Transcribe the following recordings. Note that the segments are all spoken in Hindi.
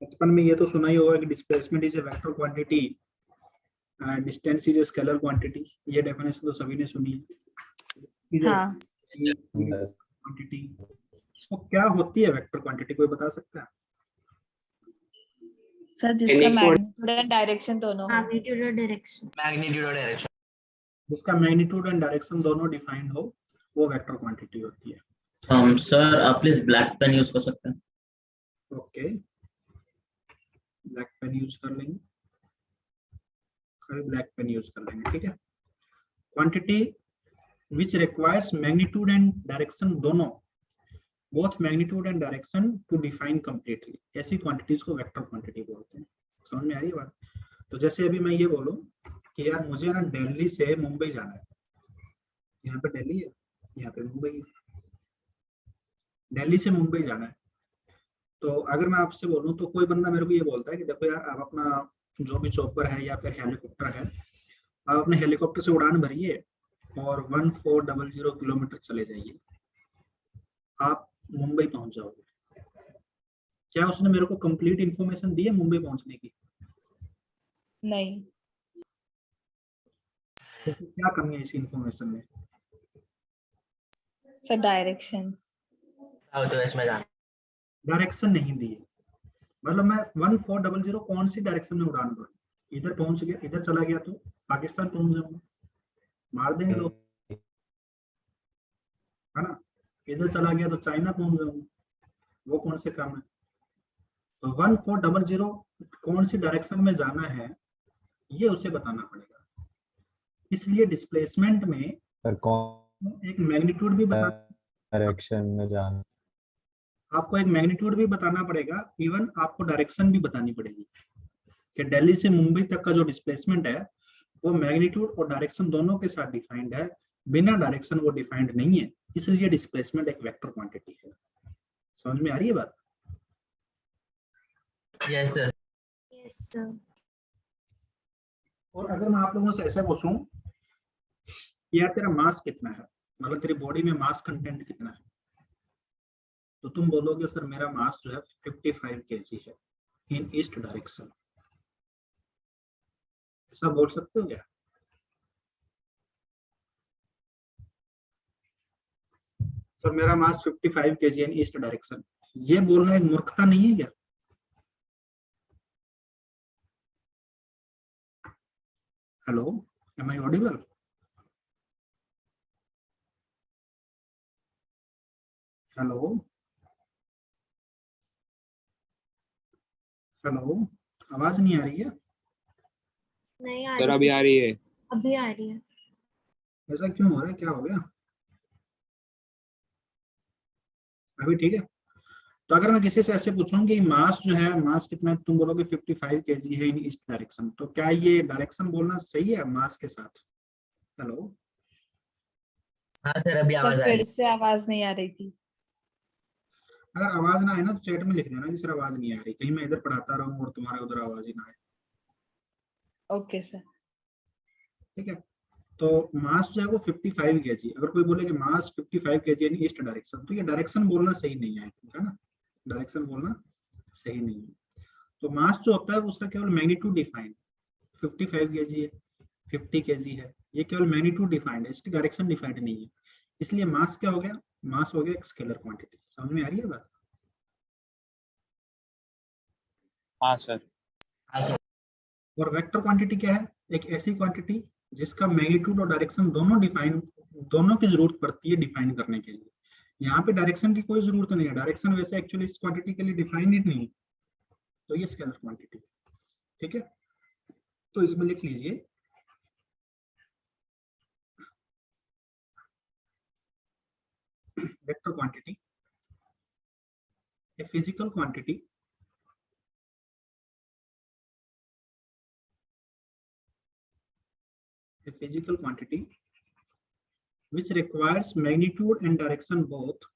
बचपन में ये तो सुना ही होगा कि displacement is a vector quantity, distance is a scalar quantity. ये डेफिनेशन तो सभी ने सुनी है। हाँ क्वांटिटी तो क्या होती है वेक्टर क्वांटिटी, कोई बता सकता है? सर, जिसका मैग्नीट्यूड एंड डायरेक्शन दोनों हो। मैग्नीट्यूड और डायरेक्शन। मैग्नीट्यूड और डायरेक्शन। जिसका मैग्नीट्यूड एंड डायरेक्शन दोनों डिफाइंड हो वो वेक्टर क्वांटिटी होती है। सर आप प्लीज ब्लैक पेन यूज कर सकते हैं? ओके, ब्लैक पेन यूज कर लेंगे, ब्लैक पेन यूज कर लेंगे, ठीक है। Quantity which requires magnitude and direction दोनों, both magnitude and direction to define completely, ऐसी क्वांटिटीज को वेक्टर क्वांटिटी बोलते हैं। समझ में आ रही है बात? तो जैसे अभी मैं ये बोलूं कि यार मुझे ना दिल्ली से मुंबई जाना है, यहाँ पे दिल्ली है, यहाँ पे मुंबई है, दिल्ली से मुंबई जाना है। तो अगर मैं आपसे बोलूं तो कोई बंदा मेरे को ये बोलता है कि देखो यार आप अपना जो भी चॉपर है या फिर हेलीकॉप्टर है, आप अपने हेलीकॉप्टर से उड़ान भरिए और 1400 किलोमीटर चले जाइए, आप मुंबई पहुंच जाओगे। क्या उसने मेरे को कंप्लीट इंफॉर्मेशन दी है मुंबई पहुंचने की? नहीं। तो क्या कमी है इस इंफॉर्मेशन में? Sir, directions. तो इसमें जाना डायरेक्शन नहीं दी है, मतलब मैं 1400 कौन सी डायरेक्शन में उड़ान भरूं? इधर पहुंच गया, इधर चला गया तो पाकिस्तान पहुंच जाऊंगा, मार देंगे लोग, है ना। इधर चला गया तो चाइना पहुंच जाऊंगा, वो कौन से काम है? तो 1400 कौन सी डायरेक्शन में जाना है ये उसे बताना पड़ेगा। इसलिए डिस्प्लेसमेंट में सर कौन एक मैग्नीट्यूड भी बताना, डायरेक्शन में जाना, आपको एक मैग्नीट्यूड भी बताना पड़ेगा, इवन आपको डायरेक्शन भी बतानी पड़ेगी कि दिल्ली से मुंबई तक का जो डिस्प्लेसमेंट है वो मैग्नीट्यूड और डायरेक्शन दोनों के साथ डिफाइंड है, बिना डायरेक्शन वो डिफाइंड नहीं है, इसलिए डिस्प्लेसमेंट एक वेक्टर क्वांटिटी है। समझ में आ रही है बात? Yes sir. Yes sir. और अगर मैं आप लोगों से ऐसा पूछूं यार तेरा मास कितना है, मतलब तेरी बॉडी में मास कंटेंट कितना है, तो तुम बोलोगे सर मेरा मास जो है 55 kg है इन ईस्ट डायरेक्शन। ऐसा बोल सकते हो क्या? सर मेरा mass 55 kg in east direction, ये बोलना एक मूर्खता नहीं है क्या? Hello, am I audible? Hello hello, आवाज नहीं आ रही है? नहीं आ सर रही अभी आ रही है। अभी आ रही है। ऐसा क्यों हो रहा है, क्या हो गया? अभी ठीक है। तो अगर मैं किसी से ऐसे पूछूं कि मास जो है, मास कितना है, तुम बोलोगे 55 kg है इन ईस्ट डायरेक्शन, तो क्या ये डायरेक्शन बोलना सही है मास के साथ? हेलो, हाँ सर अभी आवाज आ रही फिर से आवाज नहीं आ रही थी। अगर आवाज ना आए ना तो चैट में लिख देना कि सर आवाज नहीं आ रही, कहीं मैं इधर पढ़ाता रहूं और तुम्हारे उधर आवाज ही ना आए। Okay sir. ठीक है। तो मास जो है वो 55 kg, अगर कोई बोले कि मास 55 kg इन ईस्ट डायरेक्शन, तो ये डायरेक्शन बोलना सही नहीं है, है ना, डायरेक्शन बोलना सही नहीं है। तो मास जो होता है उसका केवल मैग्नीट्यूड डिफाइंड, 55 kg है, 50 kg है, ये केवल मैग्नीट्यूड डिफाइंड है, इसकी डायरेक्शन डिफाइंड नहीं है। इसलिए मास क्या हो गया? मास हो गया एक स्केलर क्वांटिटी। समझ में आ रही है बात? हाँ सर। और वेक्टर क्वांटिटी क्या है? एक ऐसी क्वांटिटी जिसका मैग्नीट्यूड और डायरेक्शन दोनों डिफाइन, दोनों की जरूरत पड़ती है डिफाइन करने के लिए। यहाँ पे डायरेक्शन की कोई जरूरत नहीं है, डायरेक्शन वैसे एक्चुअली इस क्वांटिटी के लिए डिफाइन ही नहीं है, तो ये स्केलर क्वांटिटी। ठीक है, तो इसमें लिख लीजिए vector quantity, a physical quantity which requires magnitude and direction both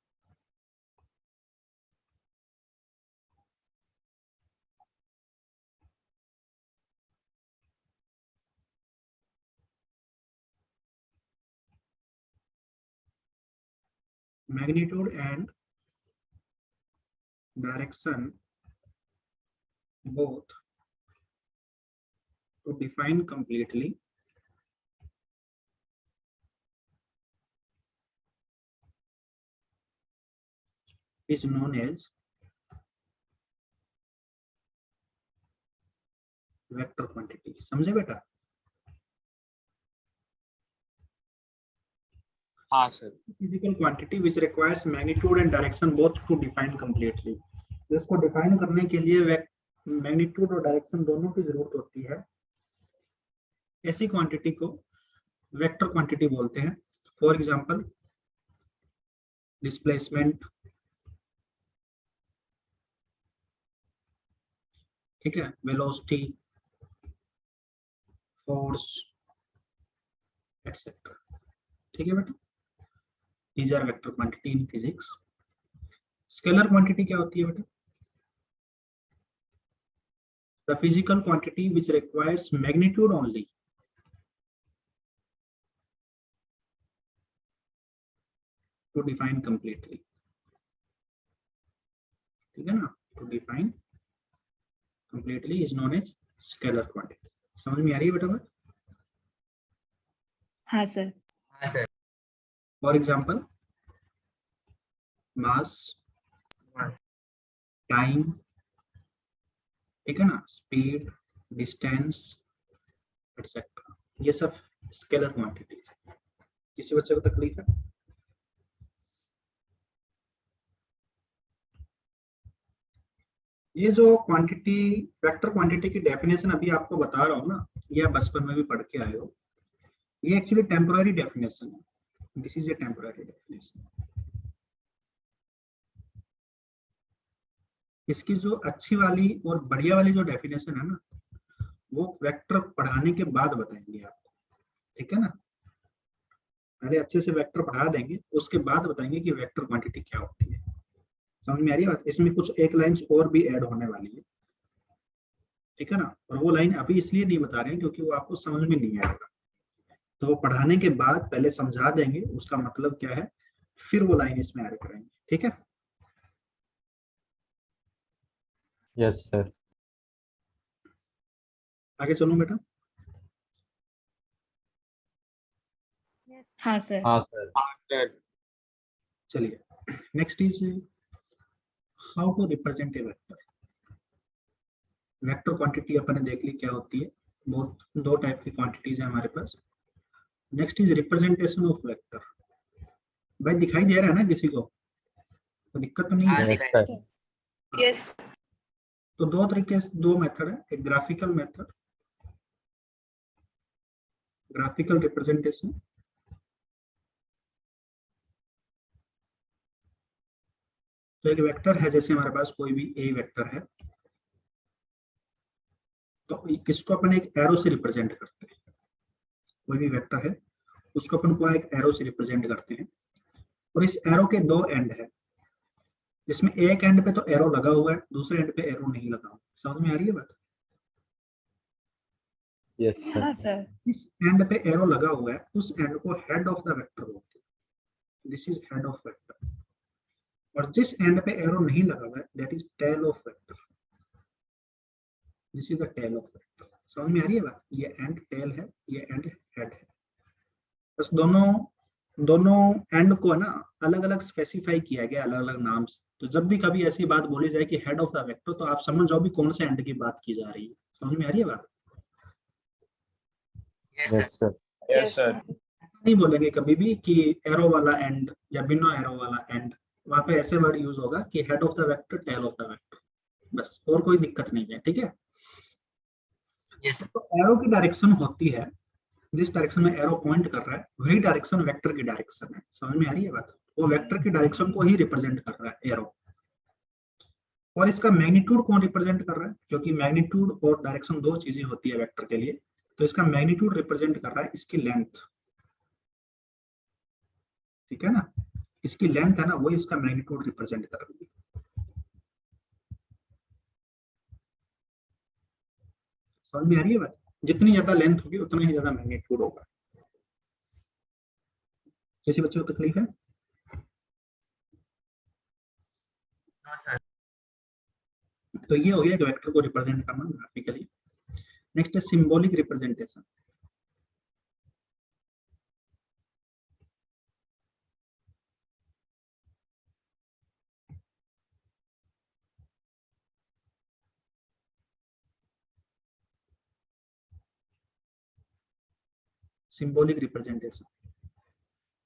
magnitude and direction both to define completely is known as vector quantity. समझे बेटा? हाँ सर। Physical quantity which requires magnitude and direction both to define completely. इसको डिफाइन करने के लिए मैग्नीट्यूड और डायरेक्शन दोनों की जरूरत होती है। ऐसी क्वांटिटी को वेक्टर क्वांटिटी बोलते हैं। फॉर एग्जांपल डिस्प्लेसमेंट, ठीक है, वेलोसिटी, फोर्स एटसेट्रा। ठीक है बेटा, these are vector quantity in physics। Scalar quantity क्या होती है बेटा? The physical quantity which requires magnitude only to define completely। ठीक है ना? To define completely is known as scalar quantity। समझ में आ रही है बेटा बात? हाँ सर। हाँ sir. For example mass, time, ठीक है ना, स्पीड, डिस्टेंस एटसेट्रा, ये सब स्केलर क्वांटिटीज। किसी बच्चे को तकलीफ है? ये जो क्वांटिटी, वेक्टर क्वांटिटी की डेफिनेशन अभी आपको बता रहा हूँ ना, ये आप बचपन में भी पढ़ के आए हो। ये एक्चुअली टेम्पोररी डेफिनेशन है। This is a temporary definition. इसकी जो अच्छी वाली और बढ़िया वाली जो डेफिनेशन है ना, वो वेक्टर पढ़ाने के बाद बताएंगे आपको। ठीक है ना? पहले अच्छे से वेक्टर पढ़ा देंगे, उसके बाद बताएंगे कि वेक्टर क्वांटिटी क्या होती है। समझ में आ रही है बात? इसमें कुछ एक लाइंस और भी ऐड होने वाली है। ठीक है ना? और वो लाइन अभी इसलिए नहीं बता रहे हैं क्योंकि वो आपको समझ में नहीं आएगा। तो वो पढ़ाने के बाद पहले समझा देंगे उसका मतलब क्या है, फिर वो लाइन इसमें ऐड करेंगे। ठीक है? Yes sir. आगे चलूं बेटा? हाँ सर। हाँ सर। हाँ सर। चलिए, next is how to represent a vector. Vector quantity अपन ने देख ली क्या होती है। बहुत दो टाइप की क्वांटिटीज है हमारे पास। Next is representation of vector. भाई दिखाई दे रहा है ना किसी को? तो दिक्कत तो नहीं है? Yes sir. यस। तो दो तरीके से, दो मेथड है। एक ग्राफिकल मेथड, ग्राफिकल रिप्रेजेंटेशन, तो एक वेक्टर है, जैसे हमारे पास कोई भी ए वेक्टर है, तो किसको अपन एक एरो से रिप्रेजेंट करते हैं। कोई भी वेक्टर है उसको अपन पूरा एक एरो से रिप्रेजेंट करते हैं, और इस एरो के दो एंड है, जिसमें एक एंड पे तो एरो लगा हुआ है, दूसरे एंड पे एरो नहीं लगा हुआ। समझ में आ रही है बात? Yes sir. हाँ सर। इस एंड पे एरो लगा हुआ है, उस एंड को हेड ऑफ द वेक्टर बोलते हैं। This is head of vector. और जिस एंड पे एरो नहीं लगा हुआ है, that is tail of vector. This is the tail of vector. समझ में आ रही है बात? ये एंड टेल है, ये एंड हेड है। बस दोनों एंड को ना अलग अलग स्पेसिफाई किया गया, अलग अलग नाम से। तो जब भी कभी ऐसी बात बोली जाए कि हेड ऑफ द वेक्टर, तो आप समझ जाओ भी कौन से एंड की बात की जा रही है। समझ में आ रही है बात? Yes sir. Yes sir. नहीं बोलेंगे कभी भी कि एरो वाला एंड या बिना एरो वाला एंड। वहां पे ऐसे वर्ड यूज होगा कि head of the vector, tail of the vector, बस, और कोई दिक्कत नहीं है। ठीक है? यस। तो एरो की डायरेक्शन होती है, जिस डायरेक्शन में एरो पॉइंट कर रहा है वही डायरेक्शन वेक्टर की डायरेक्शन है। समझ में आ रही है बात? वो वेक्टर की डायरेक्शन को ही रिप्रेजेंट कर रहा है एरो। और इसका मैग्नीट्यूड कौन रिप्रेजेंट कर रहा है? क्योंकि मैग्नीट्यूड और डायरेक्शन दो चीजें होती है वेक्टर के लिए, तो इसका मैग्नीट्यूड रिप्रेजेंट कर रहा है इसकी लेंथ। ठीक है ना? इसकी लेंथ है ना, वो इसका मैग्नीट्यूड रिप्रेजेंट कर रही है। समझ में आ रही है बात? जितनी ज्यादा लेंथ होगी उतना ही ज्यादा मैग्नीट्यूड होगा। किसी बच्चे को तकलीफ है? तो ये हो गया एक वेक्टर को रिप्रेजेंट करना ग्राफिकली। नेक्स्ट है सिंबॉलिक रिप्रेजेंटेशन। सिंबॉलिक रिप्रेजेंटेशन,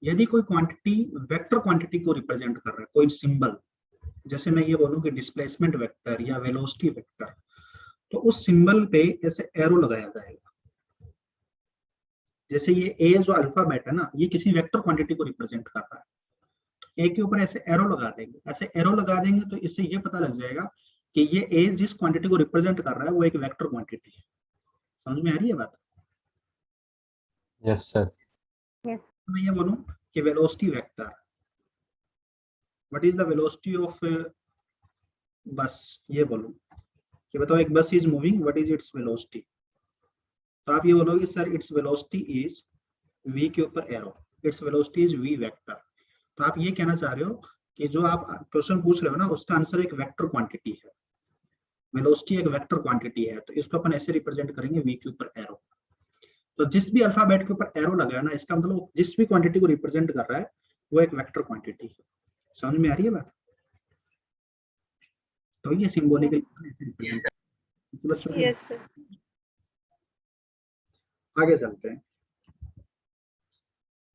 यदि कोई क्वांटिटी वेक्टर क्वांटिटी को रिप्रेजेंट कर रहा है, कोई सिंबल, जैसे मैं ये बोलूं कि डिस्प्लेसमेंट वेक्टर या वेलोसिटी वेक्टर, तो उस सिंबल पे ऐसे एरो लगाया जाएगा। जैसे ये ए जो अल्फाबेट है ना, ये किसी वेक्टर क्वांटिटी को रिप्रेजेंट कर रहा है, तो ए के ऊपर ऐसे एरो लगा देंगे। ऐसे एरो लगा देंगे तो इससे ये पता लग जाएगा कि ये ए जिस क्वांटिटी को रिप्रेजेंट कर रहा है वो एक वेक्टर क्वांटिटी है। समझ में आ रही है बात? Yes sir. मैं ये बोलूं कि velocity vector, what is the velocity of बस, ये बोलूं कि बताओ एक बस is moving, what is its velocity, तो आप ये बोलोगे sir its velocity is v के ऊपर arrow, its velocity is v vector. तो आप ये कहना चाह रहे हो कि जो आप क्वेश्चन पूछ रहे हो ना उसका आंसर एक वेक्टर क्वांटिटी है, वेलोसिटी एक वेक्टर क्वांटिटी है, तो इसको अपन ऐसे रिप्रेजेंट करेंगे v के ऊपर एरो। तो जिस भी अल्फाबेट के ऊपर एरो लगा है ना, इसका मतलब जिस भी क्वांटिटी को रिप्रेजेंट कर रहा है वो एक वेक्टर क्वांटिटी है। समझ में आ रही है बात? तो ये सिंबॉलिकली बच्चों यस सर। आगे चलते हैं,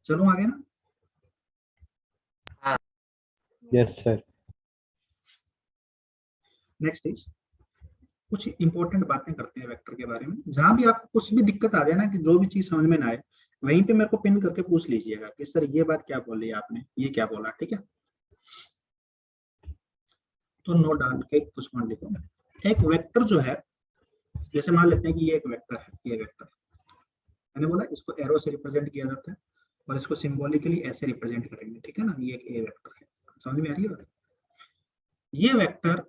चलो आगे ना। Yes sir. नेक्स्ट इज कुछ इंपॉर्टेंट बातें करते हैं वेक्टर के बारे में। जहां भी आपको कुछ भी दिक्कत आ जाए ना, कि जो भी चीज समझ में ना आए, वहीं पे मेरे को पिन करके पूछ लीजिएगा कि सर ये बात क्या बोली आपने, ये क्या बोला, ठीक है? तो नोट डाल के कुछ पॉइंट लिखो। एक वेक्टर जो है, जैसे मान लेते हैं कि ये एक वेक्टर है, ये वेक्टर मैंने बोला इसको एरो से रिप्रेजेंट किया जाता है और इसको सिंबॉलिकली ऐसे रिप्रेजेंट करेंगे, ठीक है ना? ये एक ए वेक्टर है। समझ में आ रही है बात? ये वेक्टर,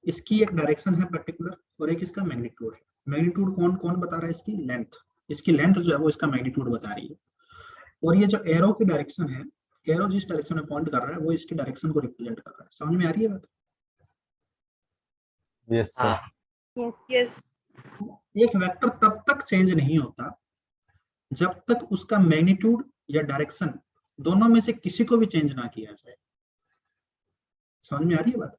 इसकी एक डायरेक्शन है पर्टिकुलर और एक इसका मैग्नीट्यूड है। मैग्नीट्यूड कौन कौन बता रहा है? इसकी लेंथ, इसकी लेंथ जो है वो इसका मैग्नीट्यूड बता रही है। और ये जो एरो की डायरेक्शन है, एरो जिस डायरेक्शन में पॉइंट कर रहा है वो इसकी डायरेक्शन को रिप्रेजेंट कर रहा है। समझ में आ रही है बात? Yes sir. यस। एक वेक्टर तब तक चेंज नहीं होता जब तक उसका मैग्नीट्यूड या डायरेक्शन दोनों में से किसी को भी चेंज ना किया जाए। समझ में आ रही है बात?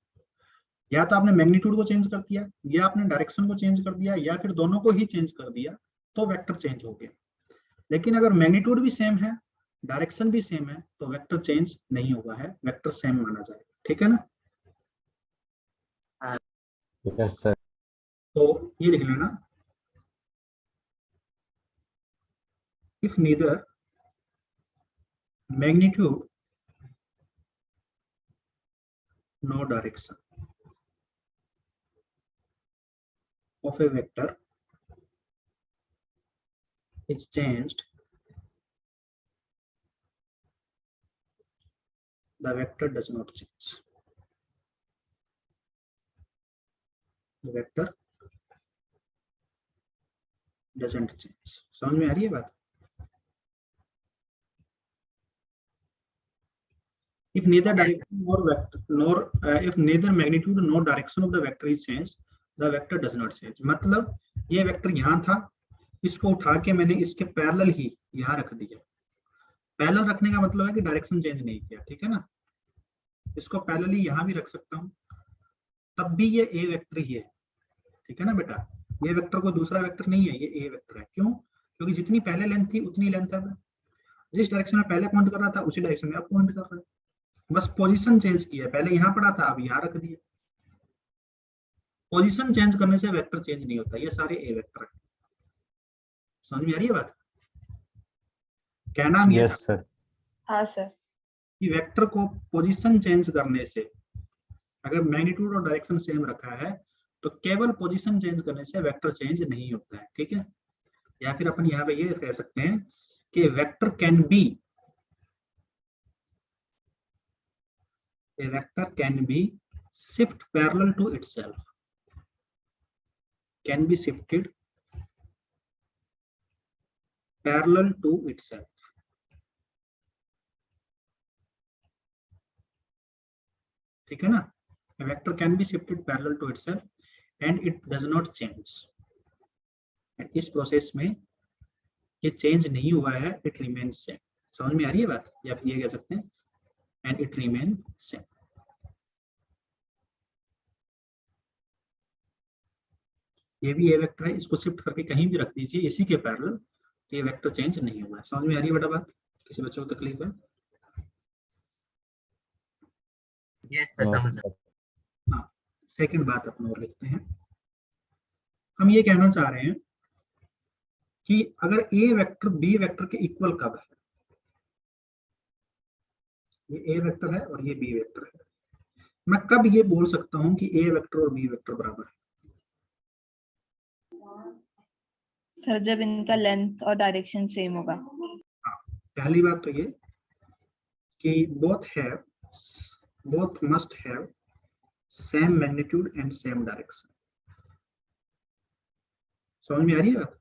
या तो आपने मैग्नीट्यूड को चेंज कर दिया, या आपने डायरेक्शन को चेंज कर दिया, या फिर दोनों को ही चेंज कर दिया, तो वेक्टर चेंज हो गया। लेकिन अगर मैग्नीट्यूड भी सेम है, डायरेक्शन भी सेम है, तो वेक्टर चेंज नहीं हुआ है, वेक्टर सेम माना जाएगा। ठीक है ना? Yes sir. तो ये लिख लेना, if neither magnitude no direction of a vector is changed, the vector does not change. The vector doesn't change. समझ में आ रही है बात? If neither direction nor vector nor if neither magnitude nor direction of the vector is changed, the vector does not change. मतलब ये वेक्टर यहाँ था, इसको उठा के मैंने इसके पैरेलल ही यहाँ रख दिया। पैरेलल रखने का मतलब है कि डायरेक्शन चेंज नहीं किया। ठीक है ना? इसको पैरेलल ही यहाँ भी रख सकता हूँ, तब भी ये ए वेक्टर ही है। ठीक है ना बेटा? ये वेक्टर कोई दूसरा वेक्टर नहीं है, ये ए वेक्टर है। क्यों? क्योंकि जितनी पहले लेंथ थी उतनी लेंथ है, जिस डायरेक्शन में पहले पॉइंट कर रहा था उसी डायरेक्शन में अब पॉइंट कर रहा है, बस पोजीशन चेंज किया है। पहले यहाँ पड़ा था, अब यहाँ रख दिया। पोजीशन चेंज करने से वेक्टर चेंज नहीं होता। ये सारे ए वेक्टर है। समझ में आ रही है बात? कहना यस सर। हाँ सर। कि वेक्टर को पोजीशन चेंज करने से, अगर मैग्नीट्यूड और डायरेक्शन सेम रखा है तो केवल पोजीशन चेंज करने से वेक्टर चेंज नहीं होता है। ठीक है? या फिर अपन यहाँ पे ये कह सकते हैं कि vector can be, a vector can be shift parallel to itself, can be shifted parallel to itself. ठीक है ना? A vector can be shifted parallel to itself. And it does not change, इस प्रोसेस में ये चेंज नहीं हुआ है, इट रिमेन्स सेम। समझ में आ रही है बात, या आप ये कह सकते हैं एंड इट रिमेन सेम। ये भी ए वेक्टर है, इसको शिफ्ट करके कहीं भी रख दीजिए इसी के पैरेलल, ये वेक्टर चेंज नहीं हुआ है। समझ में आ रही है बेटा बात, किसी बच्चों को तकलीफ है? यस सर, No, समझ sir. हाँ, सेकंड बात अपन और लिखते हैं। हम ये कहना चाह रहे हैं कि अगर ए वेक्टर बी वेक्टर के इक्वल कब है, ये ए वेक्टर है और ये बी वेक्टर है, मैं कब ये बोल सकता हूं कि ए वेक्टर और बी वेक्टर बराबर है? सर जब इनका लेंथ और डायरेक्शन सेम होगा। पहली बात तो ये कि both must have same magnitude and same direction। समझ में आ रही है बात?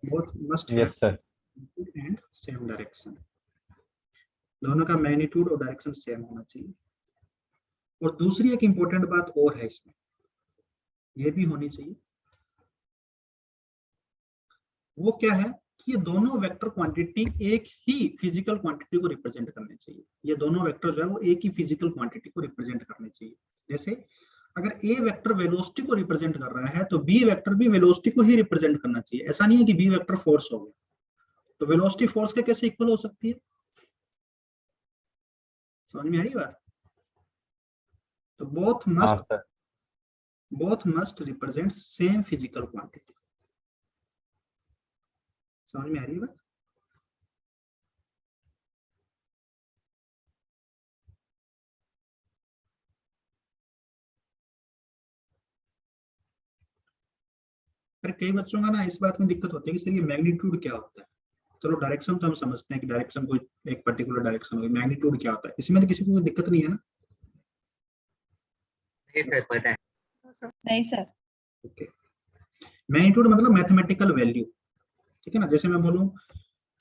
both must have Yes, sir. magnitude and same direction, दोनों का मैग्नीट्यूड और डायरेक्शन सेम होना चाहिए। और दूसरी एक इंपॉर्टेंट बात और है इसमें, ये भी होनी चाहिए, वो क्या है कि ये दोनों वेक्टर क्वांटिटी एक ही फिजिकल क्वांटिटी को रिप्रेजेंट करने चाहिए। ये दोनों वेक्टर जो है वो एक ही फिजिकल क्वांटिटी को रिप्रेजेंट करने चाहिए। जैसे अगर ए वेक्टर वेलोसिटी को रिप्रेजेंट कर रहा है तो बी वेक्टर भी वेलोसिटी को ही रिप्रेजेंट करना चाहिए। ऐसा नहीं है कि बी वेक्टर फोर्स हो गया, तो वेलोसिटी फोर्स के कैसे इक्वल हो सकती है? समझ में आ रही बात? तो बोथ हाँ sir. Must represent same physical quantity. समझ में आ रही है बात? पर कई बच्चों का ना इस बात में दिक्कत होती है कि सर ये मैग्नीट्यूड क्या होता है। चलो डायरेक्शन तो हम समझते हैं कि डायरेक्शन कोई एक पर्टिकुलर डायरेक्शन होगी, मैग्नीट्यूड क्या होता है, इसमें तो किसी को कोई दिक्कत नहीं है ना? नहीं सर, पता है। नहीं सर। ओके, मैग्नीट्यूड मतलब मैथमेटिकल वैल्यू, ठीक है ना। जैसे मैं बोलूं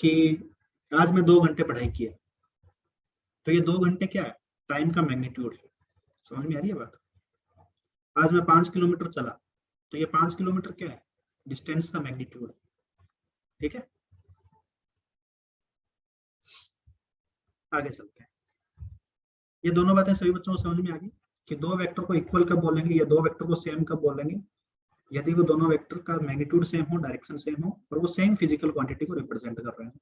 कि आज मैं 2 घंटे पढ़ाई किया, तो ये 2 घंटे क्या है? टाइम का मैग्नीट्यूड है। समझ में आ रही है बात? आज मैं 5 किलोमीटर चला, तो ये 5 किलोमीटर क्या है? डिस्टेंस का मैग्नीट्यूड है, ठीक है। आगे चलते हैं। ये दोनों बातें सभी बच्चों को समझ में आ गई कि दो वेक्टर को इक्वल कब बोलेंगे या दो वेक्टर को सेम कब बोलेंगे? यदि वो दोनों वेक्टर का मैग्नीट्यूड सेम हो, डायरेक्शन सेम हो और वो सेम फिजिकल क्वांटिटी को रिप्रेजेंट कर रहे हैं।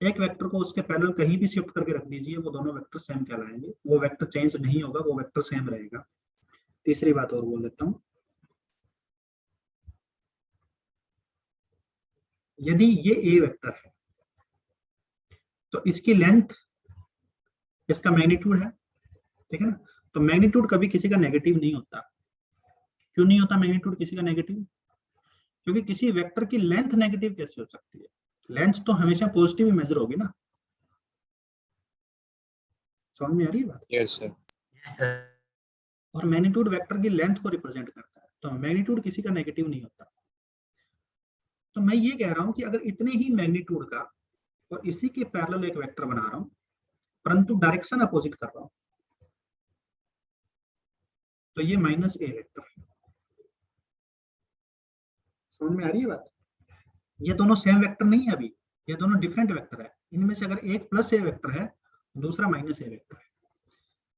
एक वेक्टर को उसके पैरेलल कहीं भी शिफ्ट करके रख दीजिए, वो दोनों वेक्टर सेम कहलाएंगे, वो वेक्टर चेंज नहीं होगा, वो वेक्टर सेम रहेगा। तीसरी बात और बोल देता हूं, यदि ये ए वेक्टर है तो इसकी लेंथ इसका मैग्नीट्यूड है, ठीक है ना। तो मैग्नीट्यूड कभी किसी का नेगेटिव नहीं होता। क्यों नहीं होता मैग्नीट्यूड किसी का नेगेटिव? क्योंकि किसी वेक्टर की लेंथ नेगेटिव कैसे हो सकती है? लेंथ तो हमेशा पॉजिटिव ही मेजर होगी ना। समझ में आ रही है बात? Yes sir. Yes sir. और मैग्नीट्यूड वेक्टर की लेंथ को रिप्रेजेंट करता है, तो मैग्नीट्यूड किसी का नेगेटिव नहीं होता। तो मैं ये कह रहा हूं कि अगर इतने ही मैग्नीट्यूड का और इसी के पैरेलल एक वेक्टर बना रहा हूं परंतु डायरेक्शन अपोजिट कर रहा हूं, तो ये माइनस ए वेक्टर है। समझ में आ रही है बात? ये दोनों सेम वेक्टर नहीं है अभी, ये दोनों डिफरेंट वेक्टर है। इनमें से अगर एक प्लस ए वेक्टर है, दूसरा माइनस ए वेक्टर है,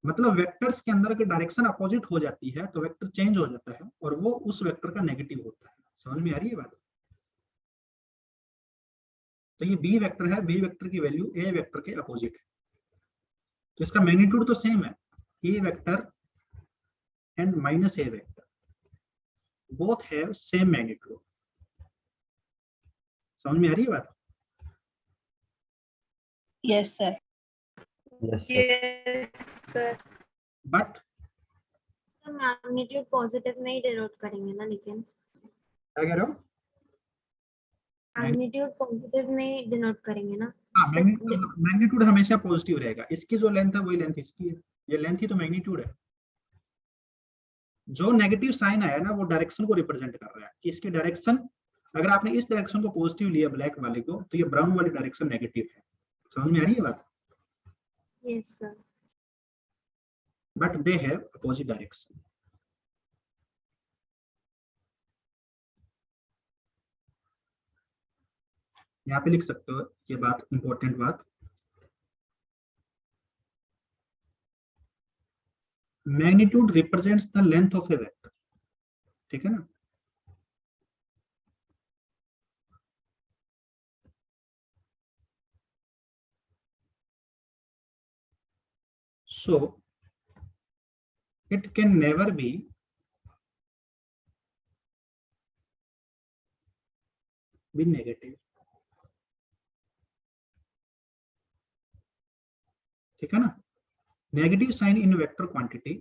मतलब वेक्टर्स के अंदर अगर डायरेक्शन अपोजिट हो जाती है तो वेक्टर चेंज हो जाता है और वो उस वेक्टर का नेगेटिव होता है। समझ में आ रही है बात? तो ये बी वेक्टर है, बी वेक्टर की वैल्यू ए वेक्टर के अपोजिट है, तो इसका मैग्नीट्यूड तो सेम है, A vector and minus A vector both have same magnitude. समझ में आ रही है बात? Yes sir. Yes, sir. Yes sir. But sir magnitude positive में ही डिनोट करेंगे ना, लेकिन क्या कह रहे हो? मैग्नीट्यूड पॉजिटिव में ही डिनोट करेंगे ना। हाँ, मैग्नीट्यूड हमेशा पॉजिटिव रहेगा। इसकी जो लेंथ है वही लेंथ इसकी है, ये लेंथ ही तो मैग्नीट्यूड है। जो नेगेटिव साइन आया ना वो डायरेक्शन को रिप्रेजेंट कर रहा है कि इसकी डायरेक्शन, अगर आपने इस डायरेक्शन को पॉजिटिव लिया ब्लैक वाले को, तो ये ब्राउन वाली डायरेक्शन नेगेटिव है। समझ में आ रही है बात? Yes sir. but they have opposite direction. यहाँ पे लिख सकते हो ये बात, इंपॉर्टेंट बात, magnitude represents the length of A vector, ठीक है ना। So it can never be negative, ठीक है ना। Negative sign in vector quantity,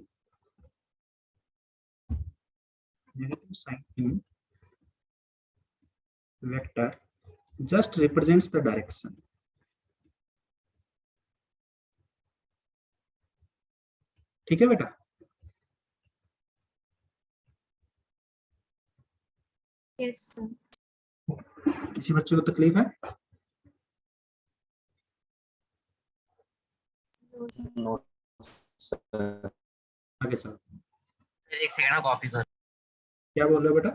negative sign in vector just represents the direction. ठीक है बेटा, Yes, sir. किसी बच्चे को तकलीफ है? No, sir. No, sir. आगे चलो, सर एक सेकंड कॉपी कर। क्या बोल रहे हो बेटा?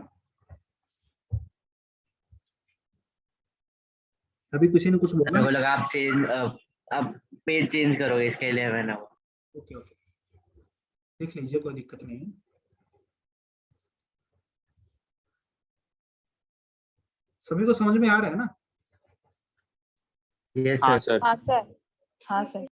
अभी किसी ने कुछ बोला? मेरे को लगा आप चेंज, आप पेज चेंज करोगे, इसके लिए मैंने वो। ओके ओके, देख लीजिए, कोई दिक्कत नहीं है। सभी को समझ में आ रहा है ना? यस हाँ सर। सर। हाँ सर, हाँ सर।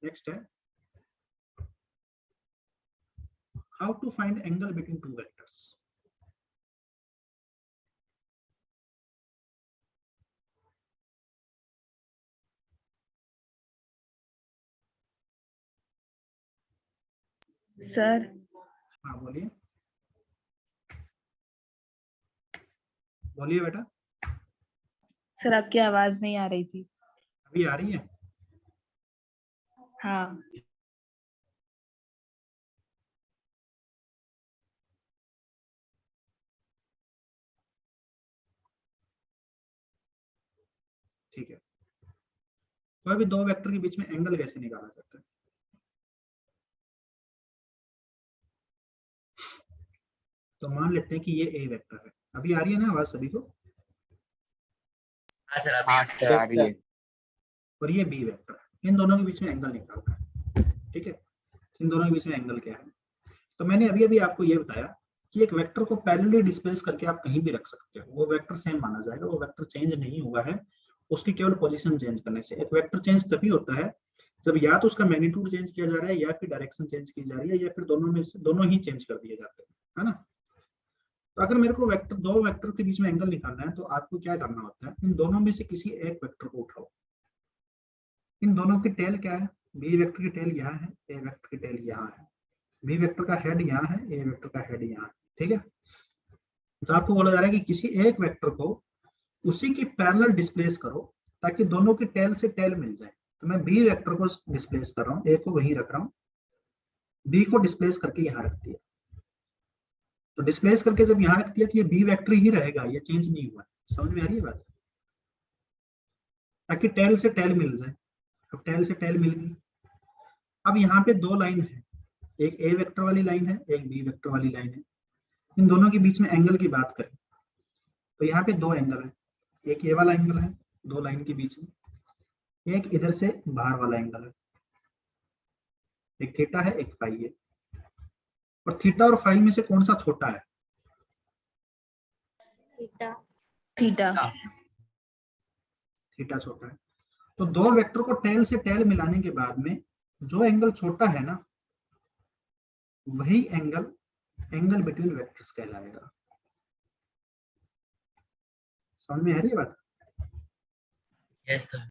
नेक्स्ट है, how to find angle between two vectors. Sir, हाँ बोलिए, बोलिए बेटा। सर आपकी आवाज नहीं आ रही थी। अभी आ रही है? हाँ, ठीक है, कोई भी दो वेक्टर के बीच में एंगल कैसे निकाला जाता है? तो मान लेते हैं कि ये ए वेक्टर है, अभी आ रही है ना आवाज सभी को? हाँ सर, हाँ सर आ रही है। और ये बी वेक्टर है, इन दोनों के बीच में एंगल निकालना है, ठीक है। इन दोनों के बीच में एंगल क्या है? तो मैंने अभी अभी आपको ये बताया कि एक वेक्टर को पैरेलली डिस्प्लेस करके आप कहीं भी रख सकते हो, वो वेक्टर सेम माना जाएगा, वो वेक्टर चेंज नहीं हुआ है, उसकी केवल पोजीशन चेंज करने से। एक वेक्टर चेंज तभी होता है जब या तो उसका मैग्नीट्यूड चेंज किया जा रहा है या फिर डायरेक्शन चेंज की जा रही है, या फिर दोनों में से दोनों ही चेंज कर दिए जाते हैं, है ना। तो अगर मेरे को वेक्टर, दो वेक्टर के बीच में एंगल निकालना है, तो आपको क्या करना होता है, इन दोनों में से किसी एक वेक्टर को उठाओ। इन दोनों की टेल क्या है? बी वेक्टर की टेल यहाँ है, ए वेक्टर की टेल यहाँ है, बी वेक्टर का हेड यहाँ है, ए वेक्टर का हेड यहाँ है, ठीक है। तो आपको बोला जा रहा है कि किसी एक वेक्टर को उसी की पैरेलल डिस्प्लेस करो ताकि दोनों की टेल से टेल मिल जाए। तो मैं बी वेक्टर को डिस्प्लेस कर रहा हूँ, ए को वहीं रख रहा हूँ, बी को डिस्प्लेस करके यहाँ रख दिया। तो डिस्प्लेस करके जब यहाँ रख दिया तो ये बी वेक्टर ही रहेगा, ये चेंज नहीं हुआ। समझ में आ रही है बात? ताकि टेल से टेल मिल जाए। अब टेल से टेल मिल गई। अब यहाँ पे दो लाइन है, एक ए वेक्टर वाली लाइन है, एक बी वेक्टर वाली लाइन है। इन दोनों के बीच में एंगल की बात करें तो यहाँ पे दो एंगल है, एक ये वाला एंगल है दो लाइन के बीच में, एक इधर से बाहर वाला एंगल है, एक थीटा है एक फाई है। और थीटा और फाई में से कौन सा छोटा है? थीटा। थीटा। थीटा छोटा है। तो दो वेक्टर को टेल से टेल मिलाने के बाद में जो एंगल छोटा है ना, वही एंगल एंगल बिटवीन वेक्टर्स कहलाएगा। समझ में आ रही है बात? Yes sir.